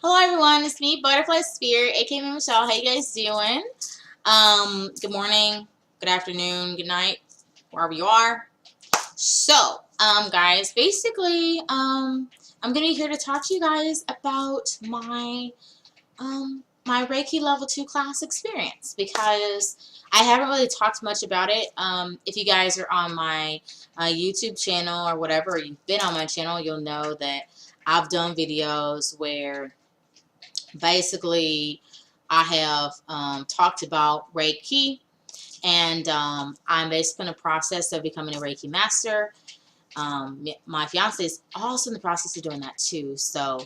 Hello everyone, it's me, Butterfly Spirit, aka Michelle. How you guys doing? Good morning, good afternoon, good night, wherever you are. So, guys, basically, I'm gonna be here to talk to you guys about my Reiki Level 2 class experience because I haven't really talked much about it. If you guys are on my YouTube channel or whatever, or you've been on my channel, you'll know that I've done videos where basically I have talked about Reiki, and I'm basically in the process of becoming a Reiki master. My fiance is also in the process of doing that too, so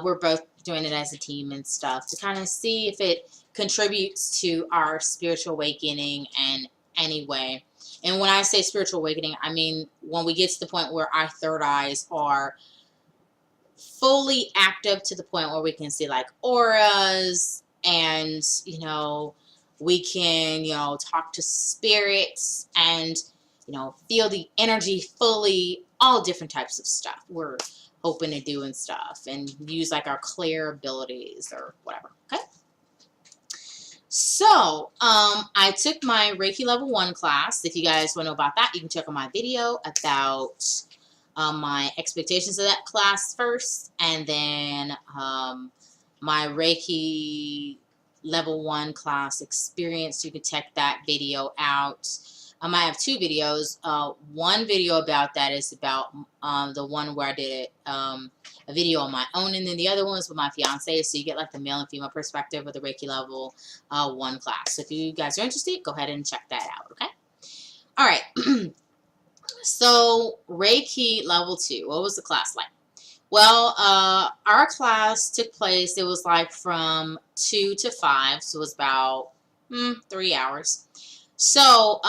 we're both doing it as a team and stuff to kind of see if it contributes to our spiritual awakening in any way. And when I say spiritual awakening, I mean when we get to the point where our third eyes are fully active to the point where we can see like auras, and we can talk to spirits, and feel the energy fully, all different types of stuff we're hoping to do and stuff, and use like our clear abilities or whatever. Okay, so I took my Reiki Level 1 class. If you guys want to know about that, you can check out my video about my expectations of that class first, and then my Reiki Level 1 class experience. You can check that video out. I have two videos. One video about that is about the one where I did a video on my own, and then the other one is with my fiance, so you get like the male and female perspective of the Reiki Level 1 class. So if you guys are interested, go ahead and check that out, okay? All right. So, Reiki Level 2, what was the class like? Well, our class took place, it was like from 2 to 5, so it was about 3 hours. So,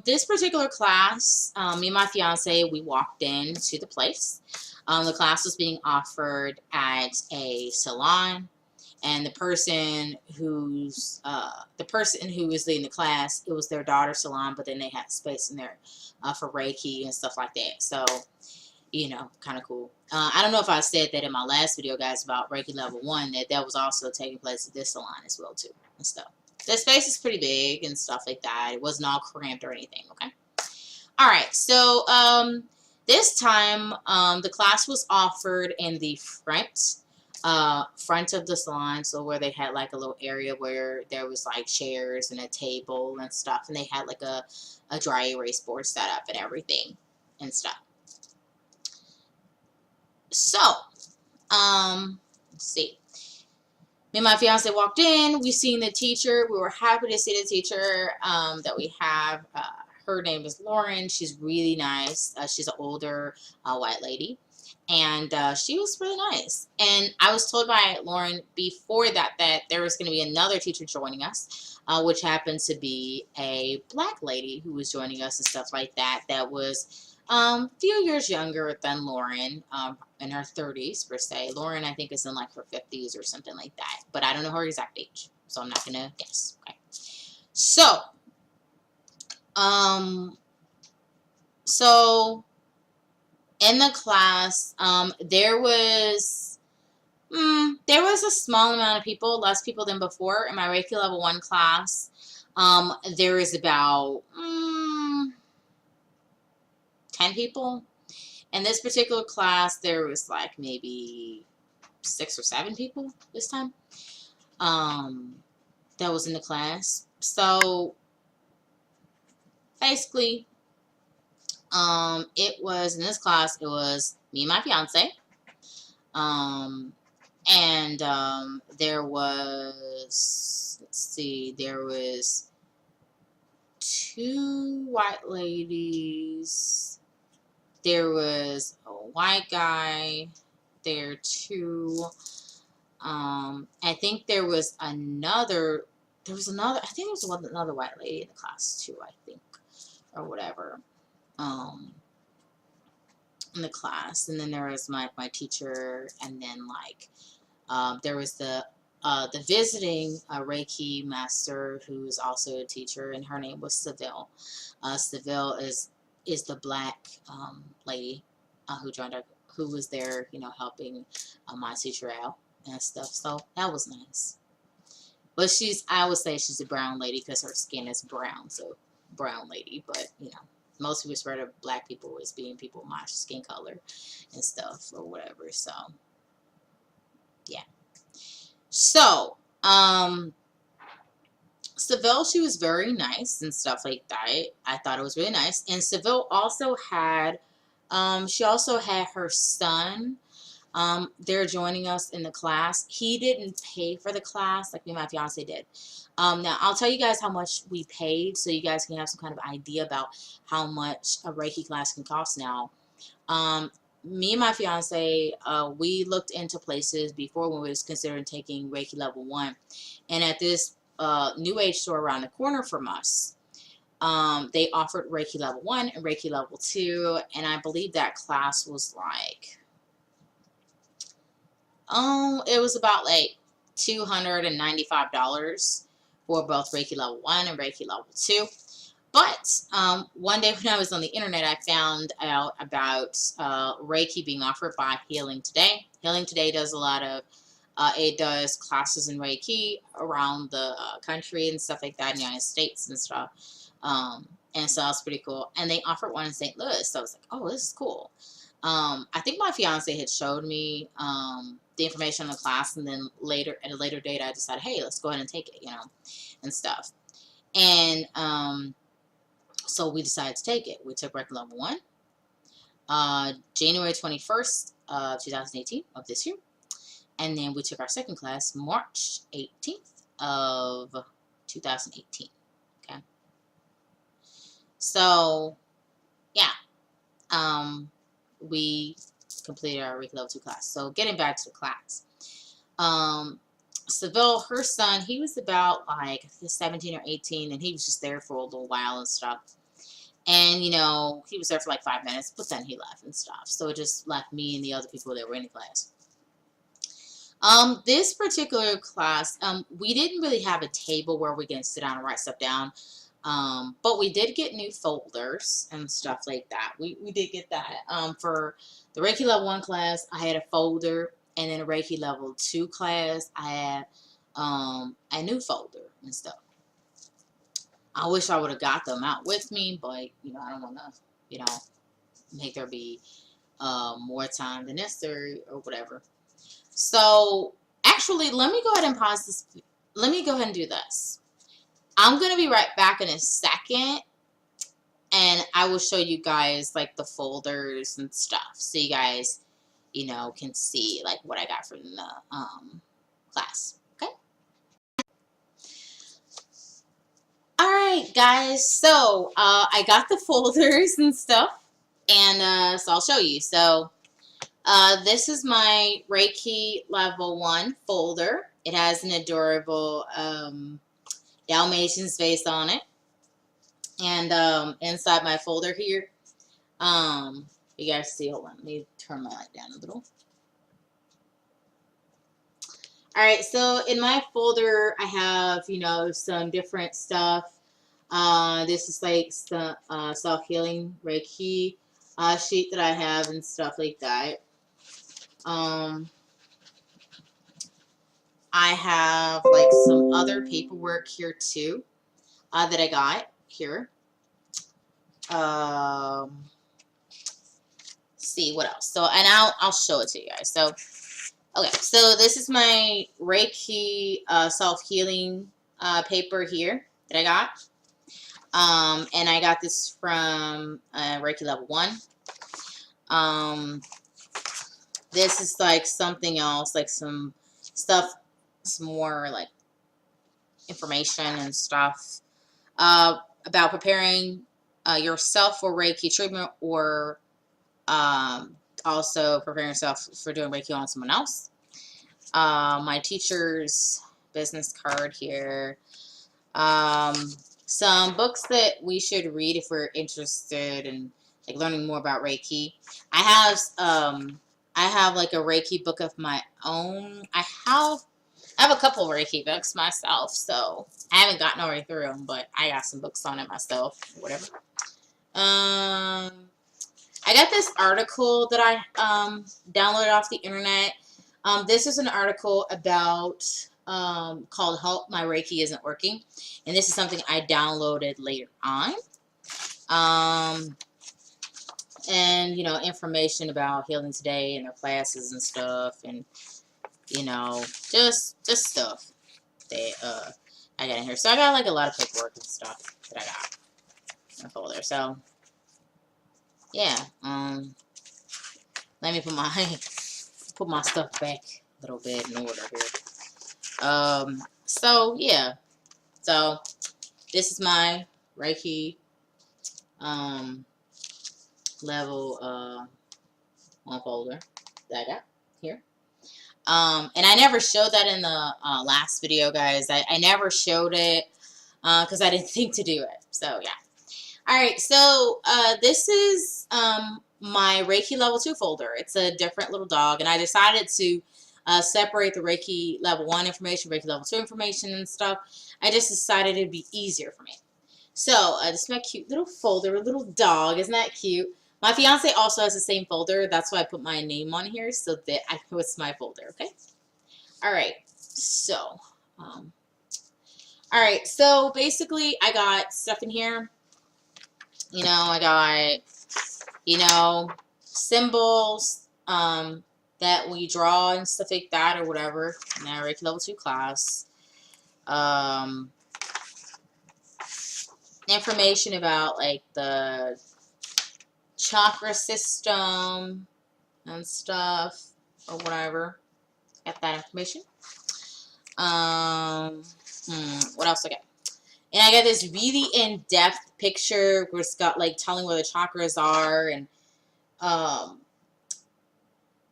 this particular class, me and my fiance, we walked into the place. The class was being offered at a salon, and the person who was leading the class, it was their daughter's salon, but then they had space in there for Reiki and stuff like that. So, kind of cool. I don't know if I said that in my last video, guys, about Reiki Level 1, that was also taking place at this salon as well, too, and stuff. The space is pretty big and stuff like that. It wasn't all cramped or anything, okay? All right, so this time the class was offered in the front of the salon, so where they had like a little area where there was like chairs and a table and stuff, and they had like a dry erase board set up and everything and stuff. So, let's see. Me and my fiance walked in. We seen the teacher. We were happy to see the teacher that we have. Her name is Lauren. She's really nice. She's an older white lady. And she was really nice. And I was told by Lauren before that there was going to be another teacher joining us, which happened to be a black lady who was joining us and stuff like that. That was a few years younger than Lauren, in her 30s per se. Lauren, I think, is in like her 50s or something like that. But I don't know her exact age, so I'm not going to guess. Okay. So, in the class, there was a small amount of people, less people than before. In my Reiki Level 1 class, there was about 10 people. In this particular class, there was like maybe 6 or 7 people this time that was in the class. So basically, it was, in this class, it was me and my fiance. And there was, let's see, there was 2 white ladies. There was a white guy there too. I think there was another, I think there was another white lady in the class too, I think, or whatever. In the class, and then there was my teacher, and then like there was the visiting Reiki master who is also a teacher, and her name was Seville. Seville is the black lady who joined our, who was there, helping my teacher out and stuff. So that was nice. But I would say she's a brown lady because her skin is brown, so brown lady. But most people refer to black people as being people my skin color and stuff or whatever. So yeah. So Seville, she was very nice and stuff like that. I thought it was really nice. And Seville also had, she also had her son. They're joining us in the class. He didn't pay for the class like me and my fiance did. Now, I'll tell you guys how much we paid so you guys can have some kind of idea about how much a Reiki class can cost now. Me and my fiance, we looked into places before when we was considering taking Reiki level 1. And at this New Age store around the corner from us, they offered Reiki level 1 and Reiki level 2. And I believe that class was like, it was about like $295 for both Reiki level 1 and Reiki level 2. But one day when I was on the internet, I found out about Reiki being offered by Healing Today. Healing Today does a lot of, it does classes in Reiki around the country and stuff like that in the United States and stuff. And so that's pretty cool. And they offered one in St. Louis. So I was like, oh, this is cool. I think my fiance had showed me the information on the class, and then at a later date, I decided, hey, let's go ahead and take it, and stuff. And so we decided to take it. We took Reiki level 1, January 21st, 2018 of this year. And then we took our second class March 18th of 2018. Okay. So, yeah. We completed our Reiki level 2 class. So getting back to the class. Seville, her son, he was about like 17 or 18, and he was just there for a little while and stuff. And, he was there for like 5 minutes, but then he left and stuff. So it just left me and the other people that were in the class. This particular class, we didn't really have a table where we can sit down and write stuff down. But we did get new folders and stuff like that. We did get that. For the Reiki level 1 class, I had a folder, and then a Reiki level 2 class, I had a new folder and stuff. I wish I would have got them out with me, but I don't want to, make there be more time than necessary or whatever. So actually, let me go ahead and pause this. Let me go ahead and do this. I'm going to be right back in a second, and I will show you guys like the folders and stuff, so you guys, can see like what I got from the class. Okay. All right, guys. So I got the folders and stuff, and so I'll show you. So this is my Reiki level 1 folder. It has an adorable Dalmatian's face on it. And inside my folder here, you guys see, hold on, let me turn my light down a little. Alright, so in my folder, I have, some different stuff. This is like some self-healing Reiki sheet that I have and stuff like that. I have like some other paperwork here too that I got here. See what else. So, and I'll show it to you guys. So, okay. So this is my Reiki self-healing paper here that I got. And I got this from Reiki level 1. This is like something else, like some stuff, some more like information and stuff about preparing yourself for Reiki treatment, or also preparing yourself for doing Reiki on someone else. My teacher's business card here. Some books that we should read if we're interested in like learning more about Reiki. I have like a Reiki book of my own. I have a couple Reiki books myself, so I haven't gotten all the way through them, but I got some books on it myself, whatever. I got this article that I downloaded off the internet. This is an article about called "Help My Reiki Isn't Working," and this is something I downloaded later on. And you know, information about Healing Today and their classes and stuff, and you know, just stuff that I got in here. So I got like a lot of paperwork and stuff that I got in a folder. So yeah, let me put my stuff back a little bit in order here. So yeah, so this is my Reiki level 1 folder that I got here. And I never showed that in the last video, guys. I never showed it because I didn't think to do it. So yeah. Alright, so this is my Reiki level 2 folder. It's a different little dog, and I decided to separate the Reiki level 1 information, Reiki level 2 information and stuff. I just decided it'd be easier for me. So this is my cute little folder, little dog. Isn't that cute? My fiance also has the same folder. That's why I put my name on here so that I know it's my folder, okay? Alright, so, alright, so basically I got stuff in here. You know, I got, you know, symbols that we draw and stuff like that or whatever in our Reiki level 2 class. Information about like the chakra system and stuff or whatever. Got that information. What else I got? And I got this really in-depth picture where it's got like telling where the chakras are and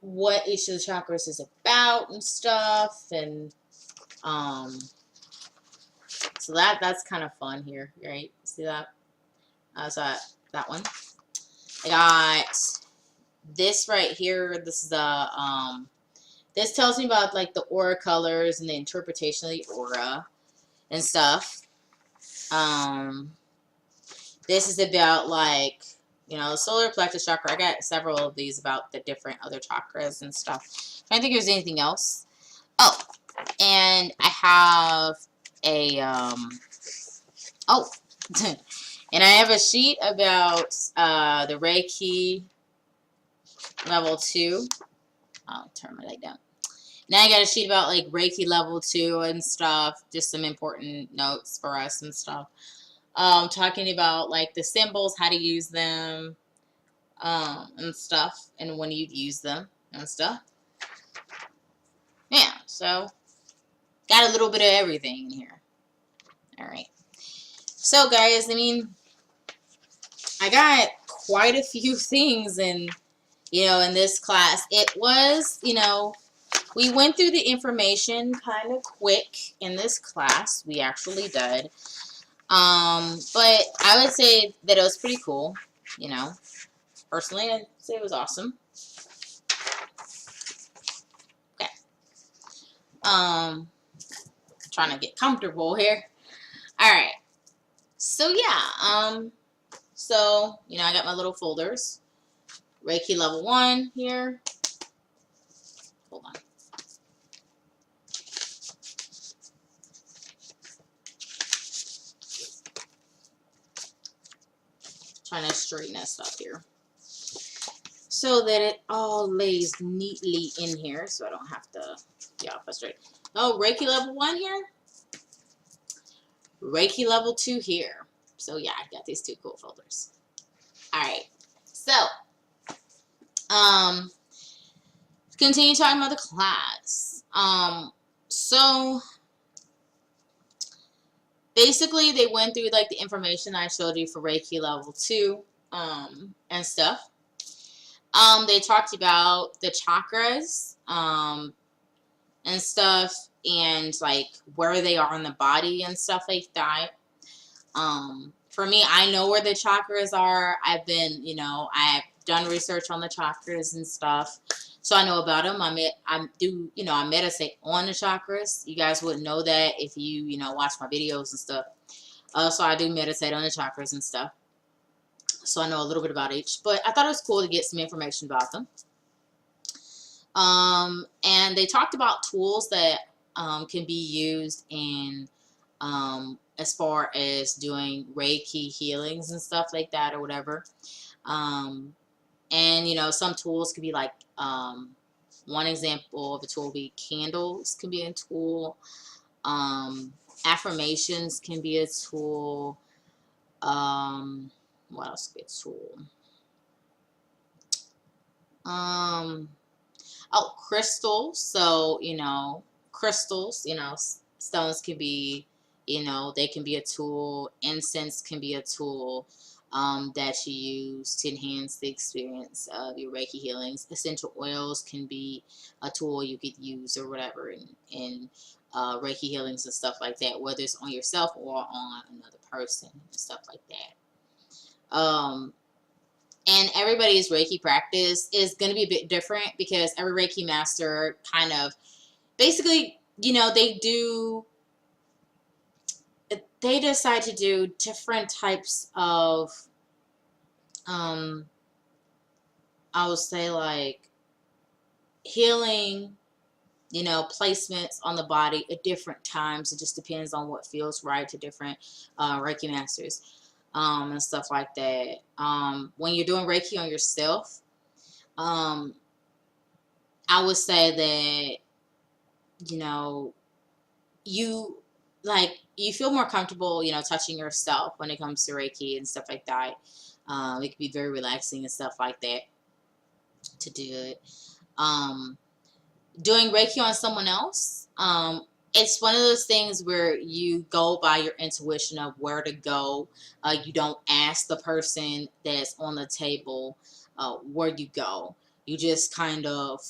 what each of the chakras is about and stuff, and so that's kind of fun here, right? See that? So that one. I got this right here. This is the this tells me about like the aura colors and the interpretation of the aura and stuff. This is about like, you know, the solar plexus chakra. I got several of these about the different other chakras and stuff. I don't think there's anything else. Oh, and I have a oh, and I have a sheet about the Reiki level 2. I'll turn my light down. Now I got a sheet about like Reiki level 2 and stuff. Just some important notes for us and stuff. Talking about like the symbols, how to use them, and stuff, and when you use them and stuff. Yeah, so got a little bit of everything in here. Alright. So guys, I mean, I got quite a few things in, you know, in this class. It was, you know, we went through the information kind of quick in this class. We actually did. But I would say that it was pretty cool, you know. Personally, I'd say it was awesome. Okay. Trying to get comfortable here. Alright. So, yeah, so, you know, I got my little folders. Reiki level 1 here. Hold on. Trying to straighten this up here so that it all lays neatly in here, so I don't have to get off straight. Oh, Reiki level 1 here. Reiki level 2 here. So yeah, I got these 2 cool folders. Alright. So continue talking about the class. So basically they went through like the information I showed you for Reiki level 2 and stuff. They talked about the chakras and stuff, and like where they are in the body and stuff like that. For me, I know where the chakras are. I've been, you know, I've done research on the chakras and stuff, so I know about them. I meditate on the chakras. You guys wouldn't know that if you know, watch my videos and stuff. So I do meditate on the chakras and stuff. So I know a little bit about each, but I thought it was cool to get some information about them. And they talked about tools that can be used in as far as doing Reiki healings and stuff like that or whatever. And some tools could be like one example of a tool would be candles can be a tool. Affirmations can be a tool. What else could be a tool? Oh, crystals. So, crystals, stones can be, they can be a tool. Incense can be a tool that you use to enhance the experience of your Reiki healings. Essential oils can be a tool you could use or whatever in Reiki healings and stuff like that, whether it's on yourself or on another person and stuff like that. And everybody's Reiki practice is going to be a bit different because every Reiki master kind of basically, they decide to do different types of, I would say like healing, placements on the body at different times. It just depends on what feels right to different Reiki masters. And stuff like that. When you're doing Reiki on yourself, I would say that, you feel more comfortable, touching yourself when it comes to Reiki and stuff like that. It can be very relaxing and stuff like that to do it. Doing Reiki on someone else, it's one of those things where you go by your intuition of where to go. You don't ask the person that's on the table where you go. You just kind of,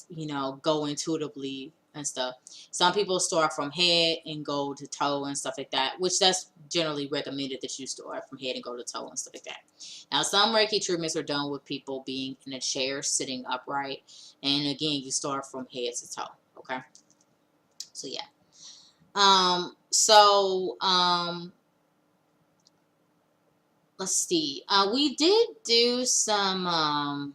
go intuitively and stuff. Some people start from head and go to toe and stuff like that, which that's generally recommended that you start from head and go to toe and stuff like that. Now, some Reiki treatments are done with people being in a chair, sitting upright. And again, you start from head to toe. Okay. So, yeah. Let's see. We did do some,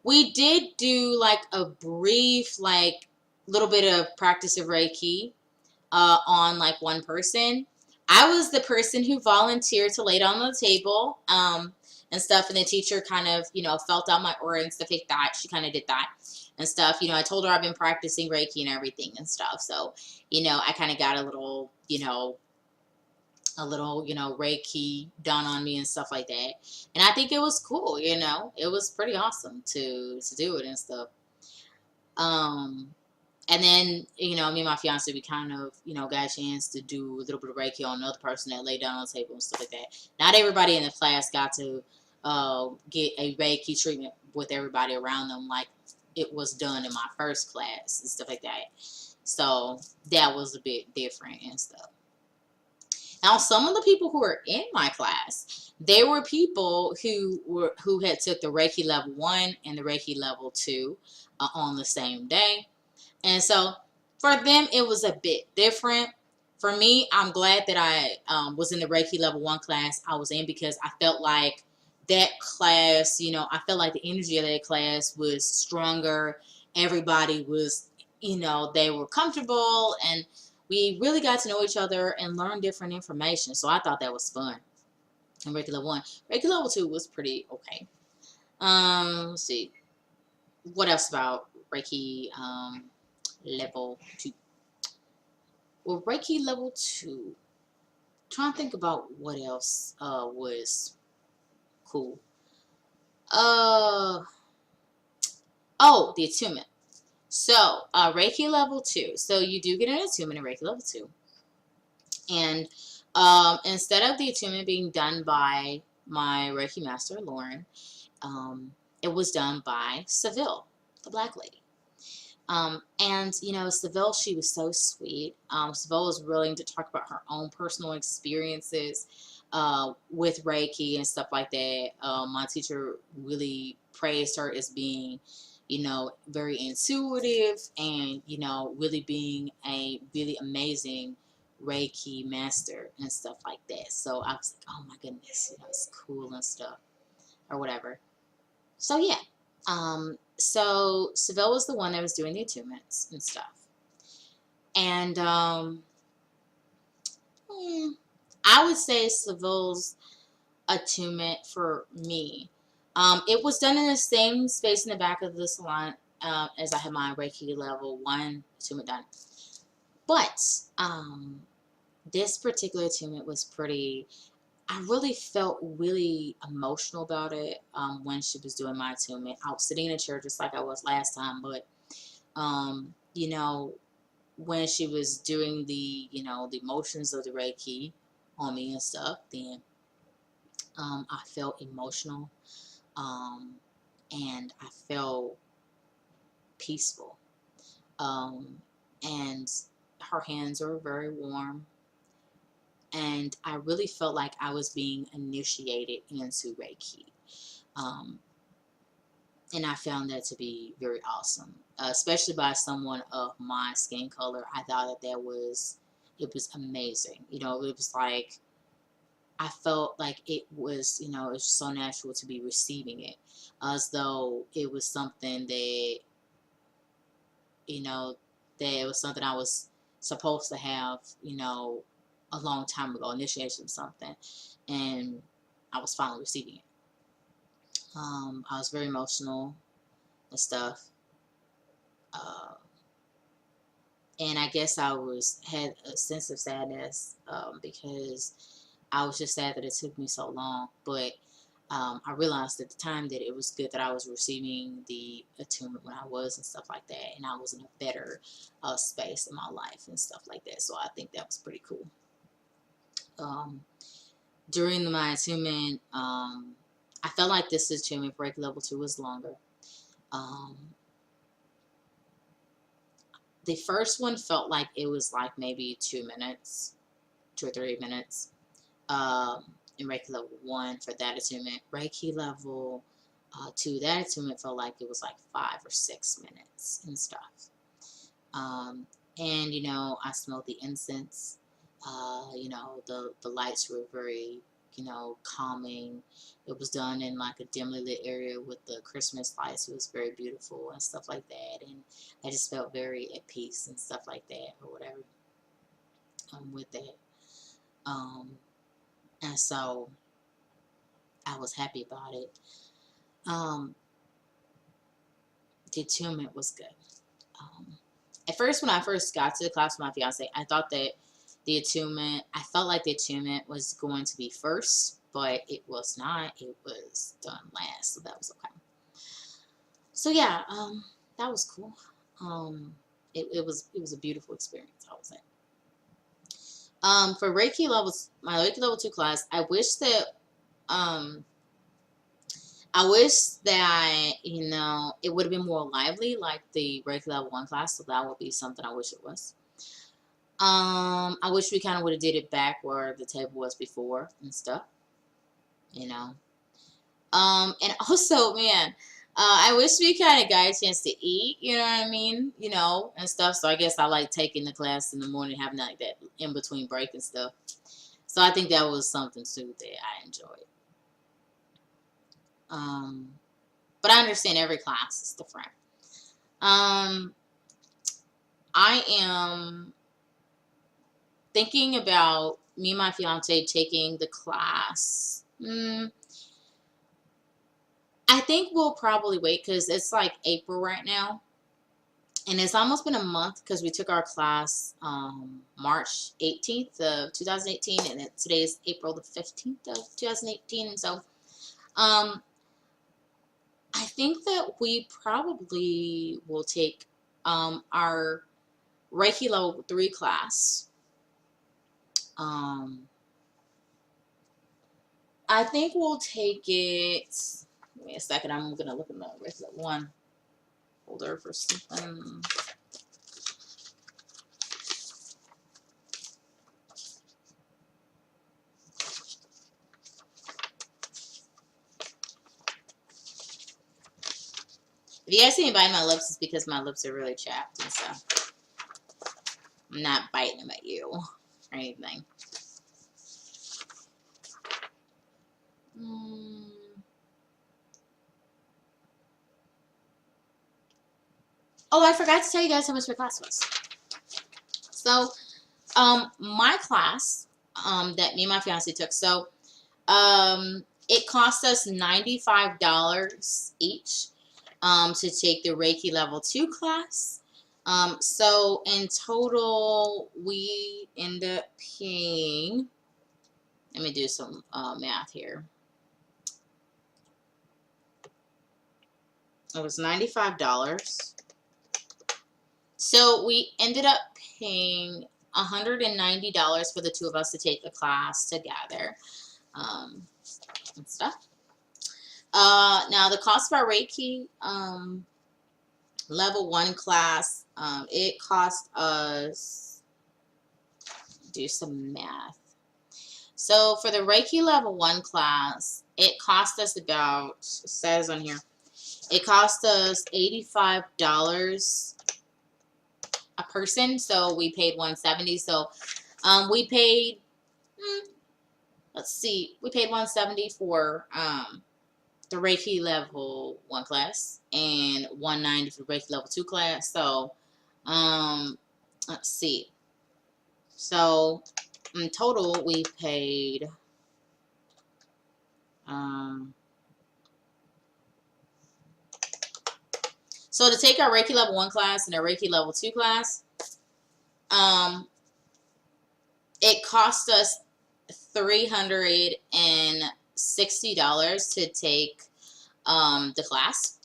we did do like a brief, like little bit of practice of Reiki on like one person. I was the person who volunteered to lay down on the table and stuff, and the teacher kind of, felt out my aura and stuff like that. She kind of did that and stuff. I told her I've been practicing Reiki and everything and stuff. So, I kind of got a little, Reiki done on me and stuff like that. And I think it was cool, it was pretty awesome to do it and stuff. And then, me and my fiance, we kind of, got a chance to do a little bit of Reiki on another person that laid down on the table and stuff like that. Not everybody in the class got to get a Reiki treatment with everybody around them like it was done in my first class and stuff like that. So that was a bit different and stuff. Now, some of the people who were in my class, they were people who had took the Reiki level 1 and the Reiki level 2 on the same day. And so for them, it was a bit different. For me, I'm glad that I was in the Reiki level 1 class I was in because I felt like that class, I felt like the energy of that class was stronger. Everybody was, they were comfortable and we really got to know each other and learn different information. So I thought that was fun. And Reiki level 1. Reiki level 2 was pretty okay. Let's see. What else about Reiki level 2? Well, Reiki level 2. Trying to think about what else was cool. Oh, the attunement. So, Reiki level 2. So you do get an attunement in Reiki level 2. And instead of the attunement being done by my Reiki master, Lauren, it was done by Seville, the black lady. And, Seville, she was so sweet. Seville was willing to talk about her own personal experiences with Reiki and stuff like that. My teacher really praised her as being, very intuitive and, really being a really amazing Reiki master and stuff like that. So I was like, oh my goodness, it's cool and stuff or whatever. So yeah. So Seville was the one that was doing the attunements and stuff. And I would say Seville's attunement for me. It was done in the same space in the back of the salon as I had my Reiki level 1 attunement done. But this particular attunement was pretty, I really felt really emotional about it when she was doing my attunement. I was sitting in a chair just like I was last time, but, you know, when she was doing the, the motions of the Reiki on me and stuff, then I felt emotional, um, and I felt peaceful. And her hands were very warm, and I really felt like I was being initiated into Reiki. Um, and I found that to be very awesome, especially by someone of my skin color. I thought it was amazing. It was like, I felt like it was, it was so natural to be receiving it, as though it was something that, you know, that it was something I was supposed to have, a long time ago, initiation of something, and I was finally receiving it. I was very emotional and stuff, uh, and I guess had a sense of sadness because I was just sad that it took me so long, but I realized at the time that it was good that I was receiving the attunement when I was and stuff like that, and I was in a better space in my life and stuff like that. So I think that was pretty cool. During my attunement, I felt like this attunement for Reiki level 2 was longer. Um, the first one felt like it was like maybe 2 minutes, 2 or 3 minutes. In Reiki level 1 for that attunement. Reiki level 2, that attunement felt like it was like 5 or 6 minutes and stuff. And I smelled the incense. The lights were very, calming. It was done in like a dimly lit area with the Christmas lights. It was very beautiful and stuff like that. And I just felt very at peace and stuff like that, or whatever, with that. And so I was happy about it. The attunement was good. At first, when I first got to the class with my fiance, I thought that I felt like the attunement was going to be first, but it was not. It was done last, so that was okay. So yeah, that was cool. It was a beautiful experience, I would say. For Reiki levels, my Reiki level 2 class, I wish that, it would have been more lively like the Reiki level 1 class, so that would be something I wish it was. I wish we kind of would have did it back where the table was before and stuff, you know. And also, man, I wish we kind of got a chance to eat, you know what I mean, and stuff. So I guess I like taking the class in the morning, having like that in between break and stuff. So I think that was something too that I enjoyed. But I understand every class is different. Um, I am thinking about me and my fiance taking the class. I think we'll probably wait because it's like April right now. And it's almost been a month because we took our class March 18th of 2018. And today is April the 15th of 2018. And so I think that we probably will take our Reiki level 3 class. I think we'll take it. Give me a second. I'm going to look in the Reiki level 1 folder for something. If you guys see me biting my lips, it's because my lips are really chapped, and so I'm not biting them at you or anything. Oh, I forgot to tell you guys how much my class was. So, my class, that me and my fiance took, so, it cost us $95 each, to take the Reiki level 2 class. So in total, we end up paying, let me do some math here. It was $95. So we ended up paying $190 for the two of us to take the class together, and stuff. Now the cost of our Reiki level 1 class, it cost us, do some math. So for the Reiki level 1 class, it cost us about, it says on here, it cost us $85 a person. So we paid $170. So we paid, let's see, we paid $170 for the Reiki level 1 class and $190 for the Reiki level 2 class. So let's see. So in total, we paid so to take our Reiki level 1 class and our Reiki level 2 class, it cost us $360 to take the class.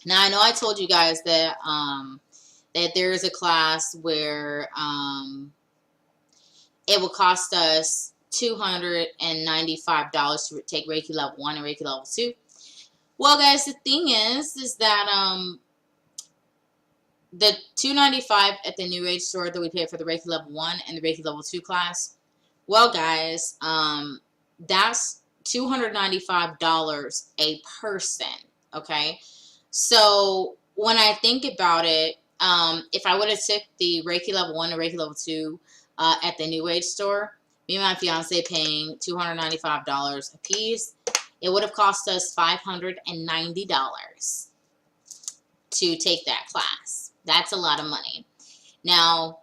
Now I know I told you guys that that there is a class where it will cost us $295 to take Reiki level 1 and Reiki level 2. Well, guys, the thing is that the $295 at the New Age store that we paid for the Reiki level 1 and the Reiki level 2 class, well, guys, that's $295 a person, okay? So when I think about it, if I would have took the Reiki level 1 and Reiki level 2 at the New Age store, me and my fiance paying $295 a piece, it would have cost us $590 to take that class. That's a lot of money. Now,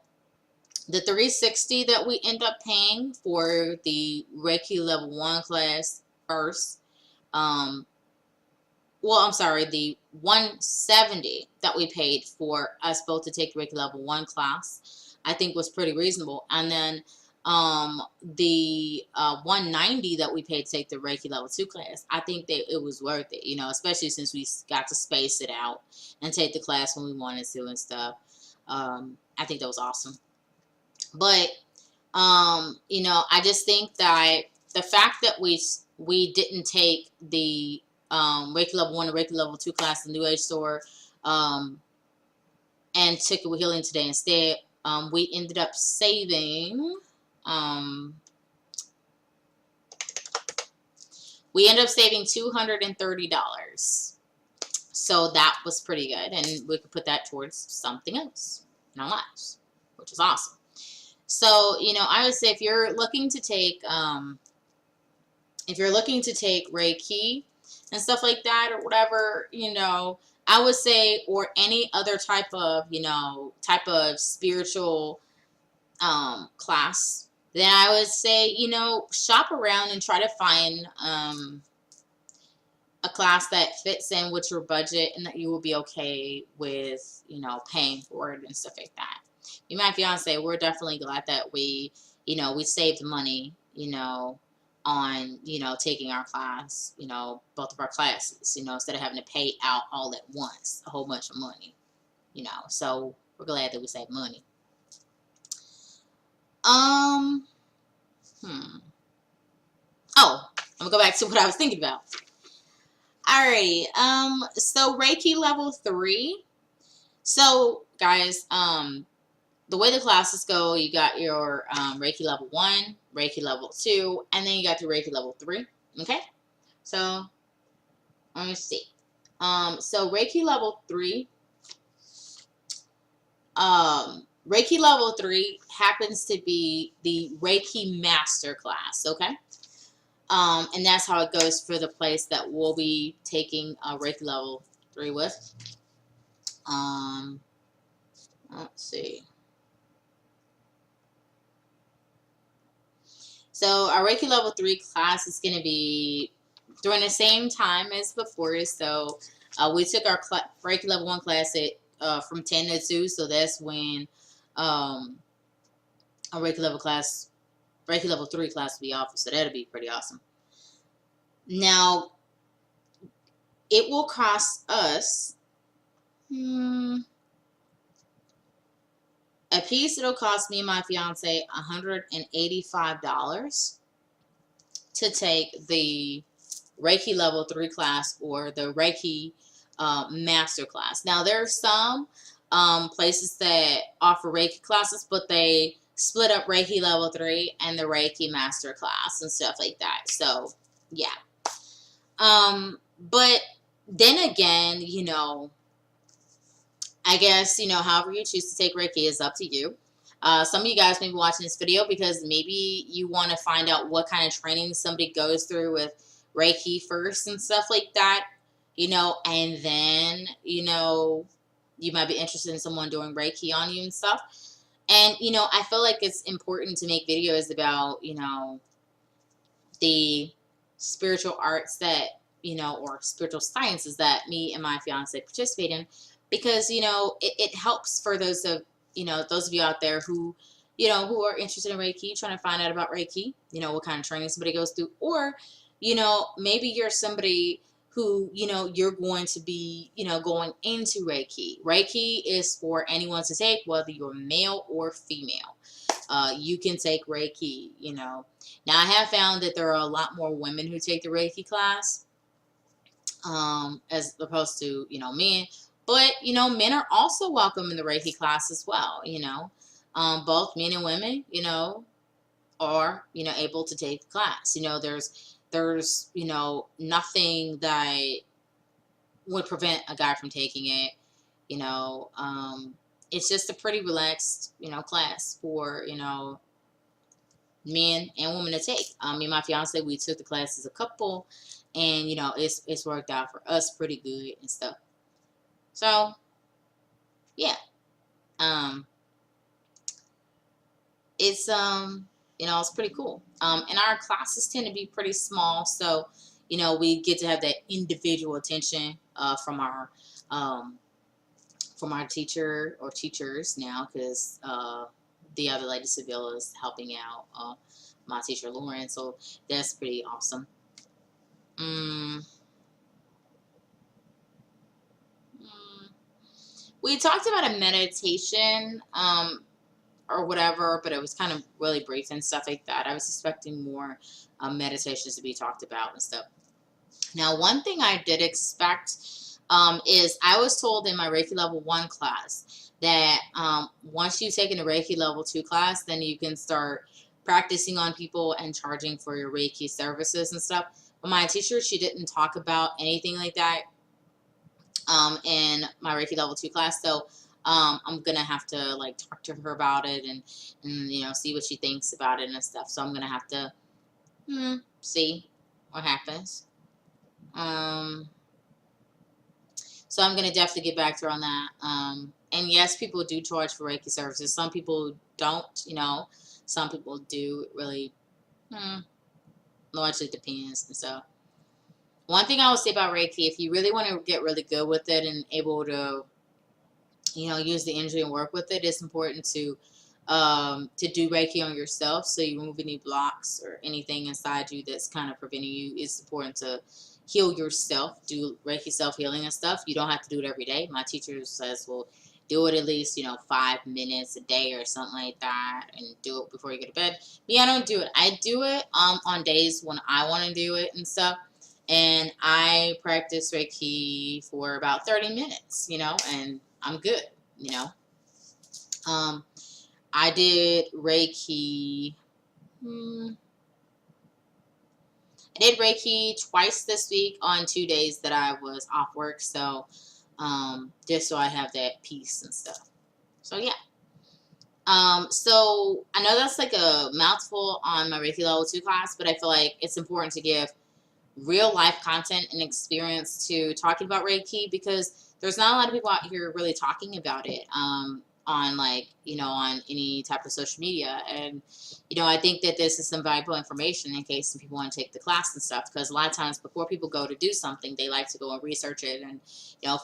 the $360 that we end up paying for the Reiki level 1 class first, well, I'm sorry, the $170 that we paid for us both to take the Reiki level 1 class, I think was pretty reasonable. And then the $190 that we paid to take the Reiki level 2 class, I think that it was worth it, you know, especially since we got to space it out and take the class when we wanted to and stuff. I think that was awesome. But you know, I just think that the fact that we didn't take the Reiki level 1 and Reiki level 2 class in the New Age store, and took it with Healing Today instead, we ended up saving, $230. So that was pretty good, and we could put that towards something else in our lives, which is awesome. So, you know, I would say if you're looking to take Reiki and stuff like that or whatever, you know, I would say, or any other type of, you know, spiritual class, then I would say, you know, shop around and try to find a class that fits in with your budget and that you will be okay with, you know, paying for it and stuff like that. Me and my fiance, we're definitely glad that we, you know, we saved money, you know, on, you know, taking our class, you know, both of our classes, you know, instead of having to pay out all at once, a whole bunch of money, you know. So we're glad that we saved money. Oh, I'm gonna go back to what I was thinking about. Alrighty, so Reiki level 3. So, guys, the way the classes go, you got your Reiki level 1, Reiki level 2, and then you got your Reiki level 3. Okay? So, let me see. So Reiki level 3, Reiki level 3 happens to be the Reiki Master class, okay? And that's how it goes for the place that we'll be taking Reiki level 3 with. Um, let's see. So our Reiki level 3 class is going to be during the same time as before. So we took our Reiki level 1 class at from 10 to 2. So that's when our Reiki level 3 class will be offered. So that'll be pretty awesome. Now, it will cost us a piece. It'll cost me and my fiance $185 to take the Reiki level 3 class or the Reiki master class. Now, there are some places that offer Reiki classes, but they split up Reiki level 3 and the Reiki master class and stuff like that. So, yeah. But then again, I guess, however you choose to take Reiki is up to you. Some of you guys may be watching this video because maybe you want to find out what kind of training somebody goes through with Reiki first and stuff like that, and then, you might be interested in someone doing Reiki on you and stuff. And, I feel like it's important to make videos about, the spiritual arts that, or spiritual sciences that me and my fiance participate in, because, it helps for those of you out there who, who are interested in Reiki, trying to find out about Reiki, what kind of training somebody goes through, or, maybe you're somebody who, you're going to be, going into Reiki. Reiki is for anyone to take, whether you're male or female. You can take Reiki, Now, I have found that there are a lot more women who take the Reiki class, as opposed to, men. But, men are also welcome in the Reiki class as well, Both men and women, are, able to take the class. There's, nothing that would prevent a guy from taking it, It's just a pretty relaxed, class for, men and women to take. Me and my fiance, we took the class as a couple, and, it's worked out for us pretty good and stuff. So, yeah. It's, it's pretty cool. And our classes tend to be pretty small, so, we get to have that individual attention, from our teacher or teachers now, because the other lady Seville is helping out my teacher Lauren, so that's pretty awesome. We talked about a meditation or whatever, but it was kind of really brief and stuff like that. I was expecting more meditations to be talked about and stuff. Now, one thing I did expect is I was told in my Reiki level 1 class that once you've taken a Reiki level 2 class, then you can start practicing on people and charging for your Reiki services and stuff. But my teacher, she didn't talk about anything like that in my Reiki level 2 class. So I'm going to have to talk to her about it and see what she thinks about it and stuff. So I'm going to have to see what happens. So I'm going to definitely get back to her on that. And yes, people do charge for Reiki services. Some people don't, some people do. It really largely depends. And so one thing I would say about Reiki, if you really want to get really good with it and able to, use the energy and work with it, it's important to do Reiki on yourself, so you remove any blocks or anything inside you that's kind of preventing you. It's important to heal yourself, do Reiki self-healing and stuff. You don't have to do it every day. My teacher says, well, do it at least, 5 minutes a day or something like that, and do it before you go to bed. Me, I don't do it. I do it on days when I want to do it and stuff, and I practice Reiki for about 30 minutes, and I'm good, I did Reiki. I did Reiki twice this week on 2 days that I was off work. So, just so I have that peace and stuff. So, yeah. So I know that's like a mouthful on my Reiki level 2 class, but I feel like it's important to give real life content and experience to talking about Reiki, because there's not a lot of people out here really talking about it on like, on any type of social media. And, I think that this is some valuable information in case some people want to take the class and stuff, because a lot of times before people go to do something, they like to go and research it and,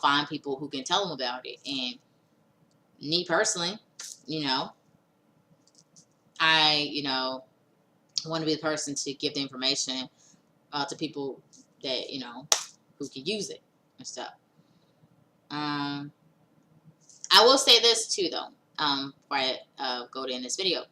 find people who can tell them about it. And me personally, I want to be the person to give the information to people that, who can use it and stuff. I will say this too, though, before I go to end this video.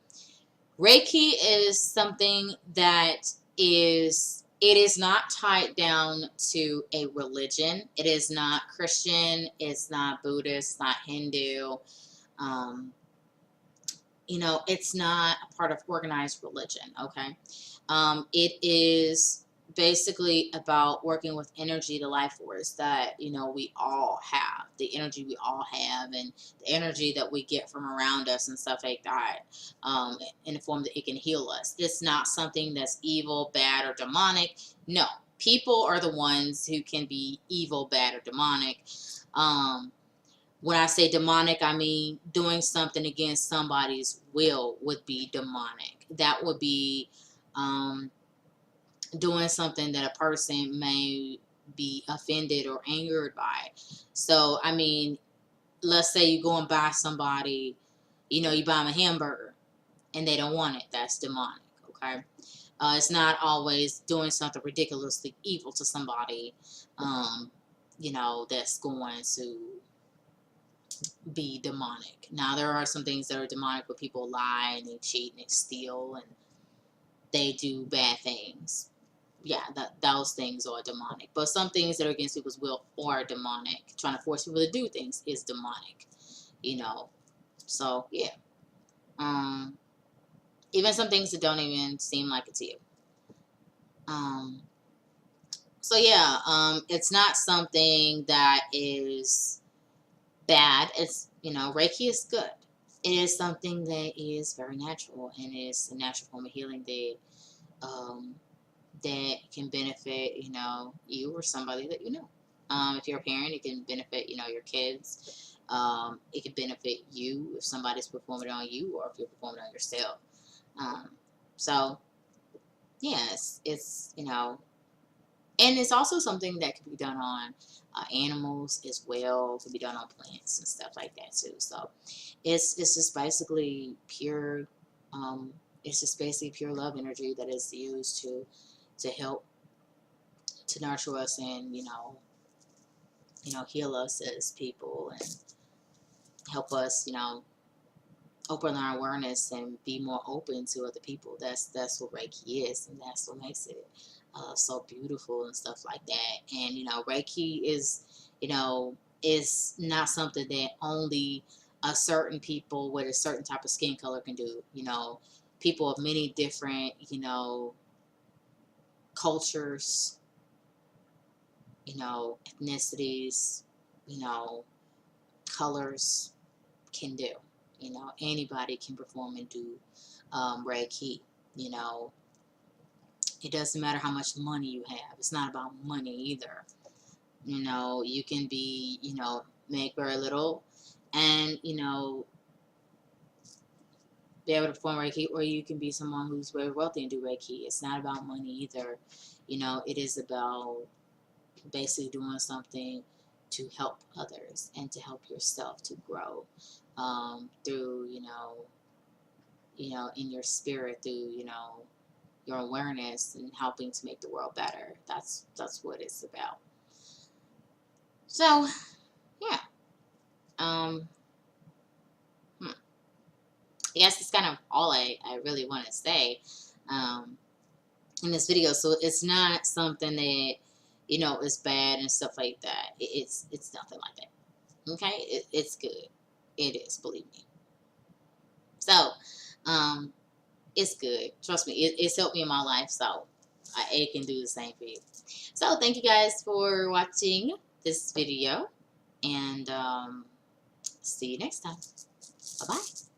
Reiki is something that it is not tied down to a religion. It is not Christian. It's not Buddhist. It's not Hindu. It's not a part of organized religion, okay? It is basically about working with energy, the life force that, we all have, the energy we all have, and the energy that we get from around us and stuff like that, in the form that it can heal us. It's not something that's evil, bad, or demonic. No, people are the ones who can be evil, bad, or demonic. When I say demonic, I mean doing something against somebody's will would be demonic. That would be doing something that a person may be offended or angered by. So, I mean, let's say you go and buy somebody, you buy them a hamburger and they don't want it. That's demonic, okay? It's not always doing something ridiculously evil to somebody, that's going to be demonic. Now, there are some things that are demonic where people lie and they cheat and they steal and they do bad things. Yeah, those things are demonic. But some things that are against people's will are demonic. Trying to force people to do things is demonic. So yeah. Even some things that don't even seem like it to you. So yeah, it's not something that is bad. It's, Reiki is good. It is something that is very natural, and it's a natural form of healing that can benefit, you or somebody that you know. If you're a parent, it can benefit, your kids. It can benefit you if somebody's performing on you, or if you're performing on yourself. So, yes, it's, and it's also something that can be done on animals as well. It can be done on plants and stuff like that too. So, it's just basically pure. It's just basically pure love energy that is used to help to nurture us and heal us as people and help us open our awareness and be more open to other people. That's what Reiki is, and that's what makes it so beautiful and stuff like that. And Reiki is not something that only a certain people with a certain type of skin color can do. People of many different cultures, ethnicities, colors can do. Anybody can perform and do Reiki. It doesn't matter how much money you have. It's not about money either. You can be, make very little and, be able to perform Reiki, or you can be someone who's very wealthy and do Reiki. It's not about money either. It is about basically doing something to help others and to help yourself to grow through, in your spirit, through, your awareness and helping to make the world better. That's what it's about. So, yeah. Yes, that's kind of all I really want to say in this video. So it's not something that is bad and stuff like that. It's nothing like that. Okay, it's good. It is, believe me. So it's good. Trust me, it's helped me in my life. So it can do the same for you. So thank you guys for watching this video, and see you next time. Bye bye.